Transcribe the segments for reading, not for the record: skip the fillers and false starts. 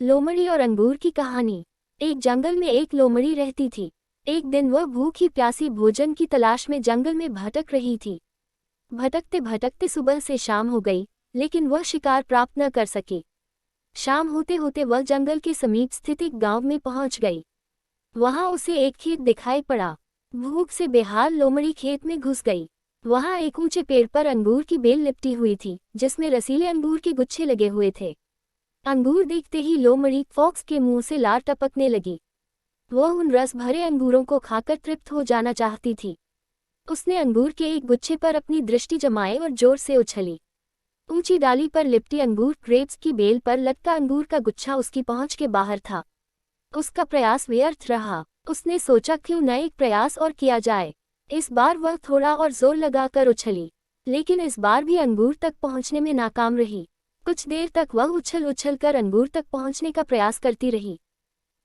लोमड़ी और अंगूर की कहानी। एक जंगल में एक लोमड़ी रहती थी। एक दिन वह भूखी प्यासी भोजन की तलाश में जंगल में भटक रही थी। भटकते भटकते सुबह से शाम हो गई, लेकिन वह शिकार प्राप्त न कर सकी। शाम होते होते वह जंगल के समीप स्थित एक गांव में पहुंच गई। वहां उसे एक खेत दिखाई पड़ा। भूख से बेहाल लोमड़ी खेत में घुस गई। वहां एक ऊंचे पेड़ पर अंगूर की बेल लिपटी हुई थी, जिसमें रसीले अंगूर के गुच्छे लगे हुए थे। अंगूर देखते ही लोमड़ी फॉक्स के मुंह से लार टपकने लगी। वह उन रस भरे अंगूरों को खाकर तृप्त हो जाना चाहती थी। उसने अंगूर के एक गुच्छे पर अपनी दृष्टि जमाई और जोर से उछली। ऊंची डाली पर लिपटी अंगूर ग्रेप्स की बेल पर लटका अंगूर का गुच्छा उसकी पहुंच के बाहर था। उसका प्रयास व्यर्थ रहा। उसने सोचा क्यों न एक प्रयास और किया जाए। इस बार वह थोड़ा और जोर लगाकर उछली, लेकिन इस बार भी अंगूर तक पहुंचने में नाकाम रही। कुछ देर तक वह उछल उछल कर अंगूर तक पहुंचने का प्रयास करती रही,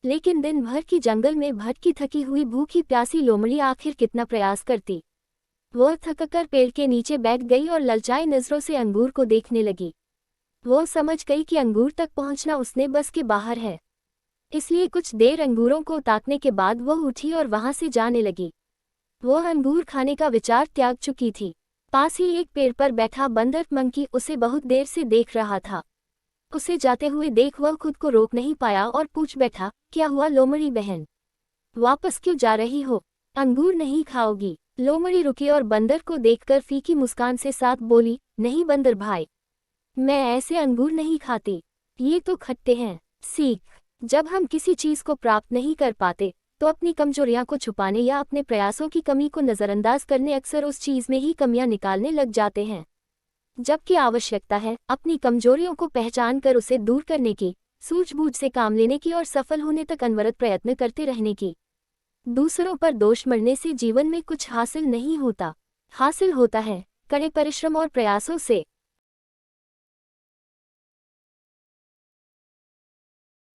लेकिन दिन भर की जंगल में भटकी थकी हुई भूखी प्यासी लोमड़ी आखिर कितना प्रयास करती। वह थककर पेड़ के नीचे बैठ गई और ललचाई नजरों से अंगूर को देखने लगी। वो समझ गई कि अंगूर तक पहुंचना उसने बस के बाहर है, इसलिए कुछ देर अंगूरों को ताकने के बाद वह उठी और वहां से जाने लगी। वह अंगूर खाने का विचार त्याग चुकी थी। पास ही एक पेड़ पर बैठा बंदर मंकी उसे बहुत देर से देख रहा था। उसे जाते हुए देख वह खुद को रोक नहीं पाया और पूछ बैठा, क्या हुआ लोमड़ी बहन? वापस क्यों जा रही हो? अंगूर नहीं खाओगी? लोमड़ी रुकी और बंदर को देखकर फीकी मुस्कान से साथ बोली, नहीं बंदर भाई, मैं ऐसे अंगूर नहीं खाती, ये तो खट्टे हैं। सीख, जब हम किसी चीज को प्राप्त नहीं कर पाते तो अपनी कमजोरियां को छुपाने या अपने प्रयासों की कमी को नजरअंदाज करने अक्सर उस चीज में ही कमियां निकालने लग जाते हैं, जबकि आवश्यकता है अपनी कमजोरियों को पहचान कर उसे दूर करने की, सूझबूझ से काम लेने की और सफल होने तक अनवरत प्रयत्न करते रहने की। दूसरों पर दोष मढ़ने से जीवन में कुछ हासिल नहीं होता। हासिल होता है कड़े परिश्रम और प्रयासों से।